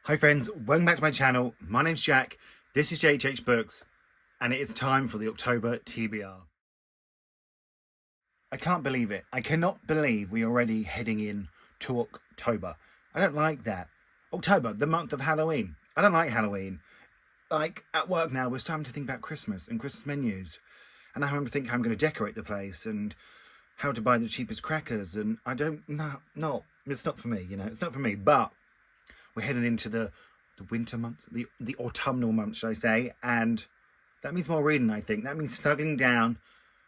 Hi friends, welcome back to my channel. My name's Jack, this is Jthbooks, and it is time for the October TBR. I can't believe it. I cannot believe we're already heading in to October. I don't like that. October, the month of Halloween. I don't like Halloween. Like, at work now, we're starting to think about Christmas and Christmas menus. And I think how I'm going to decorate the place and how to buy the cheapest crackers. And I don't, no, it's not for me, it's not for me. But we're heading into the winter months, the autumnal months, should I say, and that means more reading, I think. That means snuggling down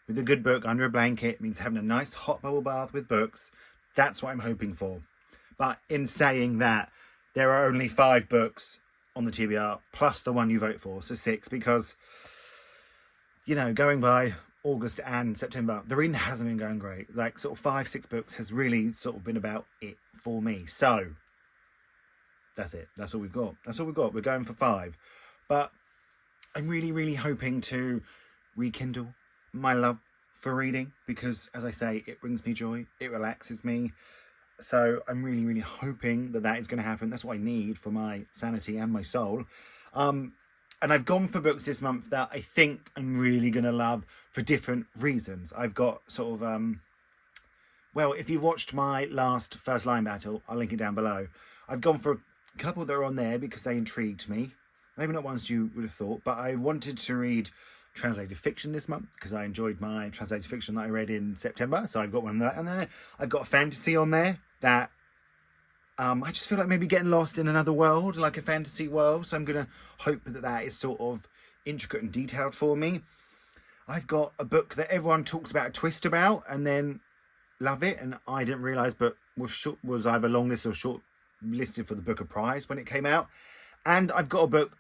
with a good book under a blanket. It means having a nice hot bubble bath with books. That's what I'm hoping for. But in saying that, there are only 5 books on the TBR, plus the one you vote for, so 6, because, going by August and September, the reading hasn't been going great. Like, sort of 5-6 books has really sort of been about it for me. So that's it. That's all we've got. We're going for 5. But I'm really, really hoping to rekindle my love for reading because, as I say, it brings me joy. It relaxes me. So I'm really, really hoping that is going to happen. That's what I need for my sanity and my soul. And I've gone for books this month that I think I'm really going to love for different reasons. I've got sort of, well, if you've watched my last First Line Battle, I'll link it down below. I've gone for a couple that are on there because they intrigued me. Maybe not ones you would have thought, but I wanted to read translated fiction this month because I enjoyed my translated fiction that I read in September. So I've got one of that on there. I've got a fantasy on there that I just feel like maybe getting lost in another world, like a fantasy world. So I'm going to hope that is sort of intricate and detailed for me. I've got a book that everyone talks about a twist about and then love it. And I didn't realise, but was either longlisted or short listed for the Booker Prize when it came out. And I've got a book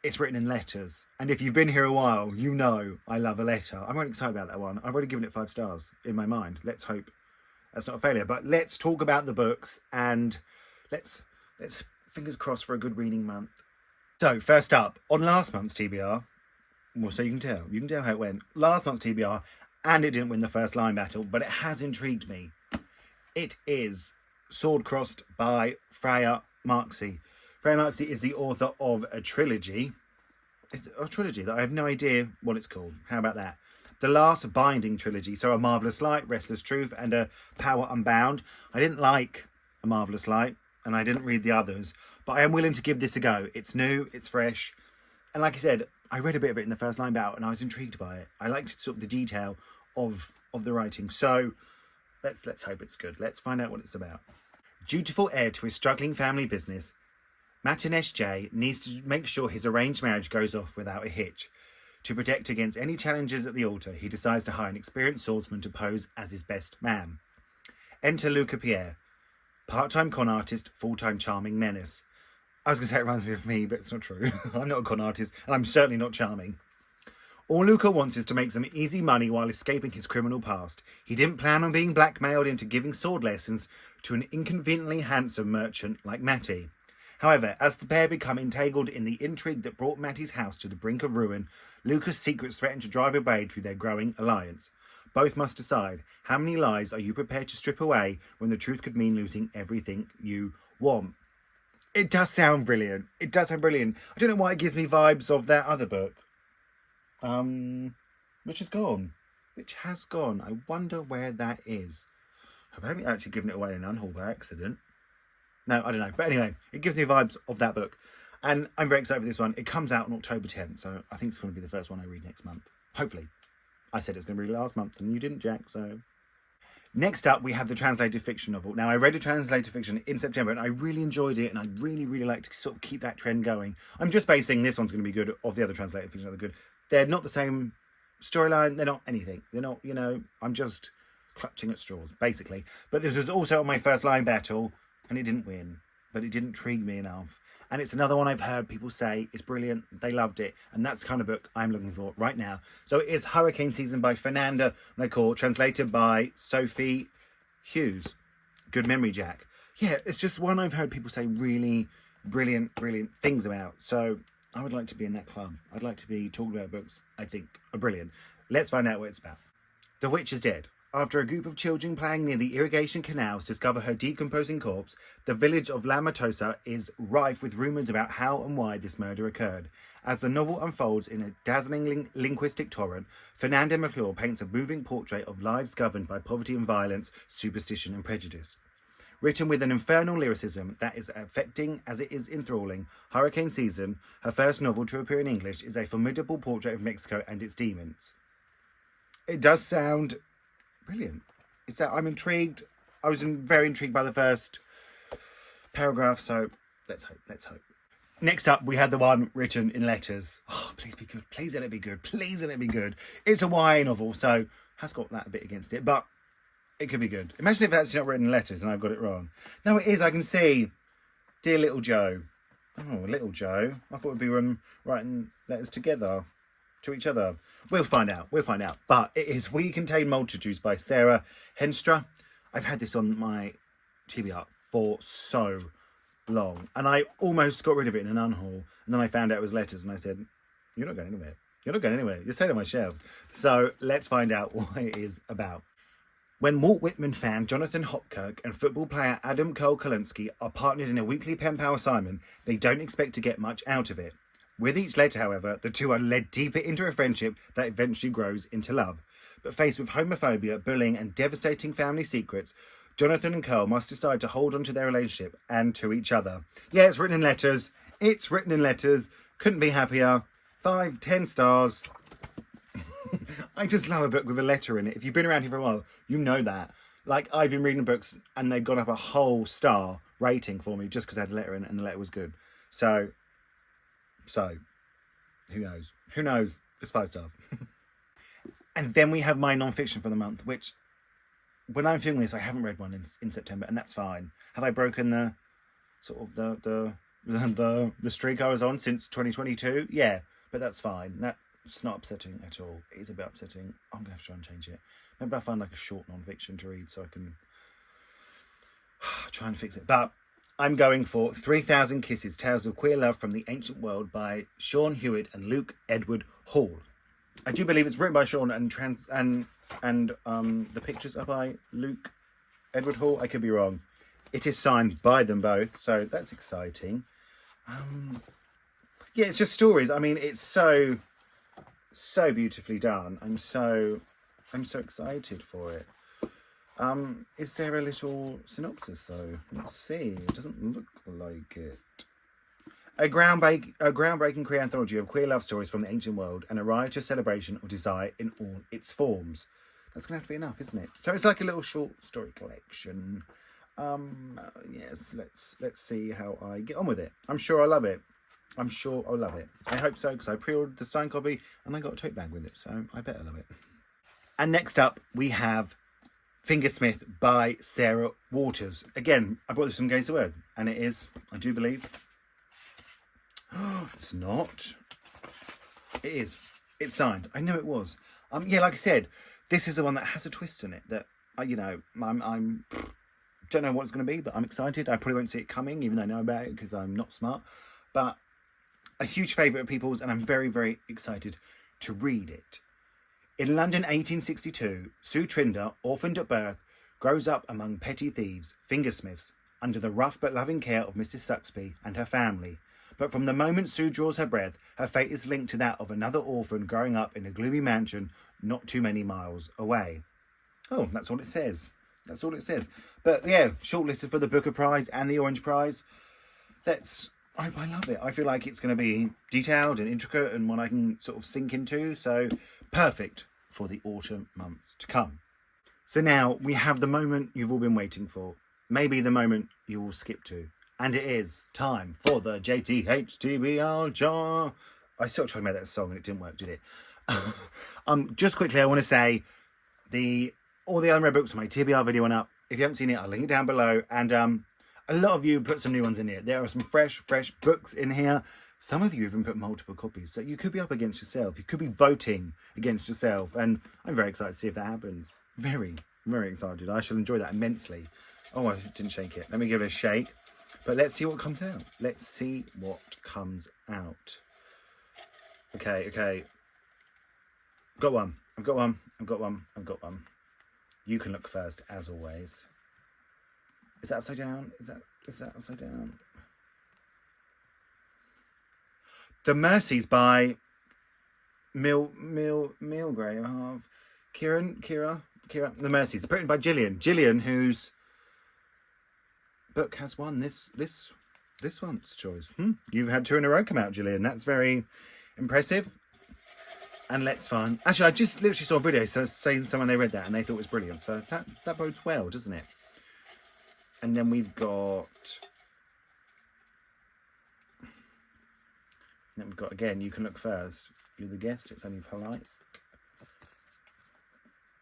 it's written in letters, and if you've been here a while, you know I love a letter. I'm really excited about that one. I've already given it 5 stars in my mind. Let's hope that's not a failure, but let's talk about the books and let's fingers crossed for a good reading month. So first up, on last month's TBR, well, so you can tell how it went. Last month's TBR, and it didn't win the First Line Battle, but it has intrigued me. It is Swordcrossed by Freya Marske. Freya Marske is the author of a trilogy. It's a trilogy that I have no idea what it's called. How about that? The Last Binding trilogy. So A Marvellous Light, Restless Truth, and A Power Unbound. I didn't like A Marvellous Light, and I didn't read the others, but I am willing to give this a go. It's new, it's fresh, and like I said, I read a bit of it in the First Line Battle, and I was intrigued by it. I liked sort of the detail of the writing. So let's hope it's good. Let's find out what it's about. Dutiful heir to his struggling family business, Martin S.J. needs to make sure his arranged marriage goes off without a hitch. To protect against any challenges at the altar, he decides to hire an experienced swordsman to pose as his best man. Enter Luca Pierre, part-time con artist, full-time charming menace. I was going to say it reminds me of me, but it's not true. I'm not a con artist, and I'm certainly not charming. All Luca wants is to make some easy money while escaping his criminal past. He didn't plan on being blackmailed into giving sword lessons to an inconveniently handsome merchant like Matty. However, as the pair become entangled in the intrigue that brought Matty's house to the brink of ruin, Luca's secrets threaten to drive a blade through their growing alliance. Both must decide, how many lies are you prepared to strip away when the truth could mean losing everything you want? It does sound brilliant. It does sound brilliant. I don't know why it gives me vibes of that other book. Which has gone. I wonder where that is. I've only actually given it away in an unhaul by accident. No, I don't know. But anyway, it gives me vibes of that book. And I'm very excited for this one. It comes out on October 10th, so I think it's going to be the first one I read next month. Hopefully. I said it was going to be last month, and you didn't, Jack, so... Next up, we have the translated fiction novel. Now, I read a translated fiction in September, and I really enjoyed it, and I'd really, really like to sort of keep that trend going. I'm just basing this one's going to be good, of the other translated fiction that are good. They're not the same storyline. They're not anything. They're not, I'm just clutching at straws, basically. But this was also on my First Line Battle, and it didn't win. But it didn't intrigue me enough. And it's another one I've heard people say is brilliant. They loved it. And that's the kind of book I'm looking for right now. So it is Hurricane Season by Fernanda Nicole, translated by Sophie Hughes. Good memory, Jack. Yeah, it's just one I've heard people say really brilliant things about. So I would like to be in that club. I'd like to be talking about books I think are brilliant. Let's find out what it's about. The Witch is Dead After a group of children playing near the irrigation canals discover her decomposing corpse, the village of La Matosa is rife with rumours about how and why this murder occurred. As the novel unfolds in a dazzling linguistic torrent, Fernanda McClure paints a moving portrait of lives governed by poverty and violence, superstition and prejudice. Written with an infernal lyricism that is affecting as it is enthralling, Hurricane Season, her first novel to appear in English, is a formidable portrait of Mexico and its demons. It does sound brilliant. It's that I'm intrigued. I was very intrigued by the first paragraph, so let's hope. Next up, we had the one written in letters. Oh, please be good. Please let it be good. Please let it be good. It's a YA novel, so has got that a bit against it, but it could be good. Imagine if that's not written in letters and I've got it wrong. No, it is. I can see. Dear Little Joe. Oh, Little Joe. I thought we'd be writing letters together to each other. We'll find out. But it is We Contain Multitudes by Sarah Henstra. I've had this on my TBR for so long, and I almost got rid of it in an unhaul, and then I found out it was letters, and I said, you're not going anywhere. You're staying on my shelves. So let's find out what it is about. When Walt Whitman fan Jonathan Hopkirk and football player Adam Cole-Kalinske are partnered in a weekly pen pal assignment, they don't expect to get much out of it. With each letter, however, the two are led deeper into a friendship that eventually grows into love. But faced with homophobia, bullying and devastating family secrets, Jonathan and Curl must decide to hold on to their relationship and to each other. Yeah, it's written in letters. Couldn't be happier. 5, 10 stars. I just love a book with a letter in it. If you've been around here for a while, you know that. Like, I've been reading books and they've gone up a whole star rating for me just because I had a letter in it and the letter was good. So, who knows? It's 5 stars. And then we have my non-fiction for the month, which, when I'm filming this, I haven't read one in September, and that's fine. Have I broken the sort of the streak I was on since 2022? Yeah, but that's fine. That's not upsetting at all. It is a bit upsetting. I'm gonna have to try and change it. Maybe I'll find like a short non-fiction to read so I can try and fix it. But I'm going for 3,000 Kisses, Tales of Queer Love from the Ancient World by Sean Hewitt and Luke Edward Hall. I do believe it's written by Sean and the pictures are by Luke Edward Hall. I could be wrong. It is signed by them both, so that's exciting. Yeah, it's just stories. I mean, it's so beautifully done. I'm so excited for it. Is there a little synopsis though? Let's see. It doesn't look like it. A groundbreaking queer anthology of queer love stories from the ancient world and a riotous celebration of desire in all its forms. That's going to have to be enough, isn't it? So it's like a little short story collection. Yes, let's see how I get on with it. I'm sure I'll love it. I hope so, because I pre-ordered the signed copy and I got a tote bag with it, so I better love it. And next up, we have Fingersmith by Sarah Waters. Again, I brought this from Gaze the Word, and it is, I do believe... It's not. It is. It's signed. I know it was. Yeah, like I said, this is the one that has a twist in it that I'm don't know what it's going to be, but I'm excited. I probably won't see it coming, even though I know about it because I'm not smart. But a huge favourite of people's, and I'm very, very excited to read it. In London, 1862, Sue Trinder, orphaned at birth, grows up among petty thieves, fingersmiths, under the rough but loving care of Mrs. Suxby and her family. But from the moment Sue draws her breath, her fate is linked to that of another orphan growing up in a gloomy mansion not too many miles away. Oh, that's all it says. But yeah, shortlisted for the Booker Prize and the Orange Prize. I love it. I feel like it's going to be detailed and intricate and one I can sort of sink into. So perfect for the autumn months to come. So now we have the moment you've all been waiting for. Maybe the moment you will skip to. And it is time for the Jthbooks jar. I sort of tried to make that song and it didn't work, did it? Just quickly, I want to say all the unread books on my TBR video went up. If you haven't seen it, I'll link it down below. And a lot of you put some new ones in here. There are some fresh books in here. Some of you even put multiple copies. So you could be up against yourself. You could be voting against yourself. And I'm very excited to see if that happens. Very, very excited. I shall enjoy that immensely. Oh, I didn't shake it. Let me give it a shake. But let's see what comes out. Okay. I've got one. You Can Look First, as always. Is that upside down? Is that upside down? The Mercies by Milgrave. Kira. The Mercies. It's written by Gillian, whose book has won this one's choice. You've had 2 in a row come out, Gillian. That's very impressive. And let's find. Actually, I just literally saw a video saying someone they read that and they thought it was brilliant. So that bodes well, doesn't it? And then we've got. Again, You Can Look First. You're the guest. It's only polite.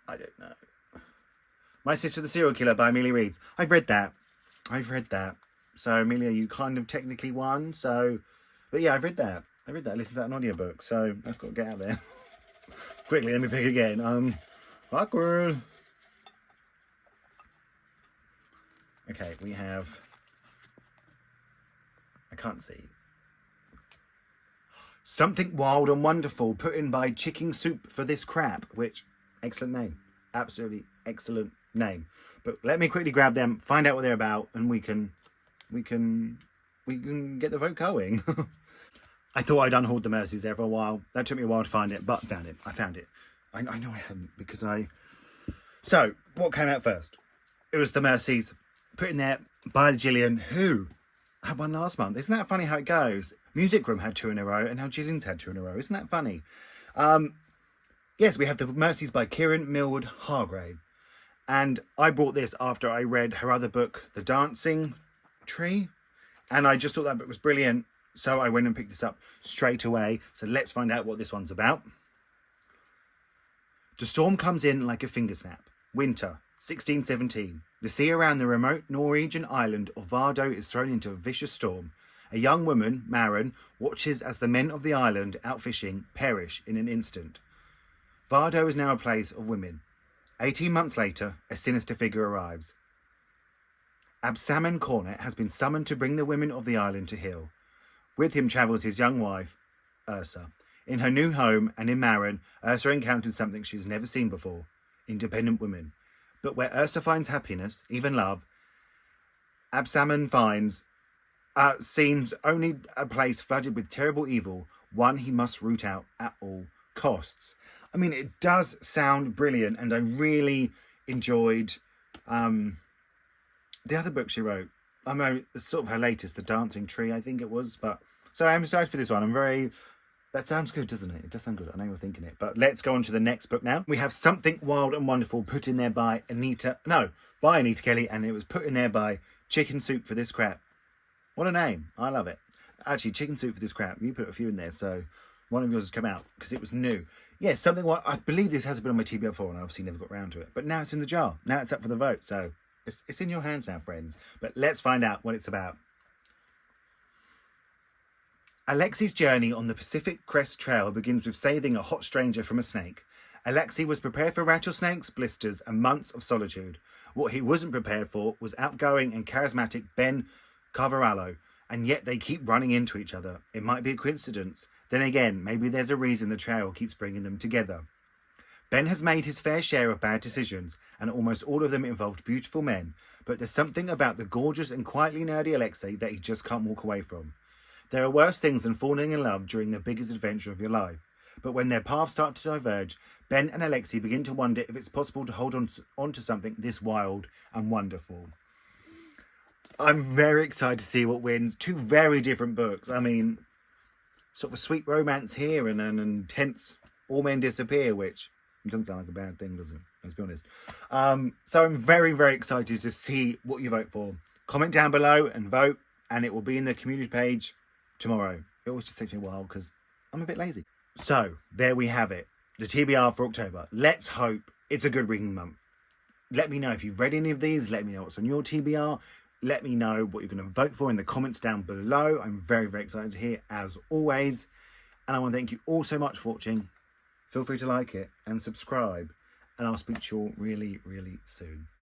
I don't know. My Sister the Serial Killer by Amelia Reeds. I've read that. So Amelia, you kind of technically won. So, but yeah, I've read that. I listened to that in audiobook. So that's got to get out there. Quickly, let me pick again. Awkward. Okay, we have. I can't see. Something Wild and Wonderful, put in by Chicken Soup for This Crap, which, excellent name. Absolutely excellent name. But let me quickly grab them, find out what they're about, and we can get the vote going. I thought I'd unhauled the Mercies there for a while. That took me a while to find it, but found it. I found it. I know I hadn't, because So, what came out first? It was the Mercies, put in there by Gillian, who had one last month. Isn't that funny how it goes? Music Room had 2 in a row, and now Gillian's had 2 in a row. Isn't that funny? Yes, we have the Mercies by Kieran Millward Hargrave. And I bought this after I read her other book, The Dancing Tree. And I just thought that book was brilliant. So I went and picked this up straight away. So let's find out what this one's about. The storm comes in like a finger snap. Winter, 1617. The sea around the remote Norwegian island of Vardo is thrown into a vicious storm. A young woman, Maren, watches as the men of the island out fishing perish in an instant. Vardo is now a place of women. 18 months later, a sinister figure arrives. Absalom Cornet has been summoned to bring the women of the island to heel. With him travels his young wife, Ursa. In her new home and in Maren, Ursa encounters something she's never seen before. Independent women. But where Ursa finds happiness, even love, Absalom seems only a place flooded with terrible evil, one he must root out at all costs. I mean, it does sound brilliant, and I really enjoyed the other book she wrote. I mean, it's sort of her latest, The Dancing Tree, I think it was. But so I'm excited for this one. That sounds good, doesn't it? It does sound good. I know you're thinking it. But let's go on to the next book now. We have Something Wild and Wonderful, put in there by Anita Kelly, and it was put in there by Chicken Soup for This Crap. What a name. I love it. Actually, Chicken Soup for This Crap. You put a few in there, so one of yours has come out because it was new. Yeah, I believe this has been on my TBR before, and I obviously never got around to it. But now it's in the jar. Now it's up for the vote. So it's in your hands now, friends. But let's find out what it's about. Alexi's journey on the Pacific Crest Trail begins with saving a hot stranger from a snake. Alexi was prepared for rattlesnakes, blisters, and months of solitude. What he wasn't prepared for was outgoing and charismatic Ben Carvarallo, and yet they keep running into each other. It might be a coincidence. Then again, maybe there's a reason the trail keeps bringing them together. Ben has made his fair share of bad decisions, and almost all of them involved beautiful men, but there's something about the gorgeous and quietly nerdy Alexei that he just can't walk away from. There are worse things than falling in love during the biggest adventure of your life, but when their paths start to diverge, Ben and Alexei begin to wonder if it's possible to hold on to something this wild and wonderful. I'm very excited to see what wins. 2 very different books. I mean, sort of a sweet romance here and an intense All Men Disappear, which doesn't sound like a bad thing, does it? Let's be honest. So I'm very, very excited to see what you vote for. Comment down below and vote, and it will be in the community page tomorrow. It always just takes me a while because I'm a bit lazy. So there we have it. The TBR for October. Let's hope it's a good reading month. Let me know if you've read any of these. Let me know what's on your TBR. Let me know what you're going to vote for in the comments down below. I'm very, very excited to hear, as always. And I want to thank you all so much for watching. Feel free to like it and subscribe. And I'll speak to you all really, really soon.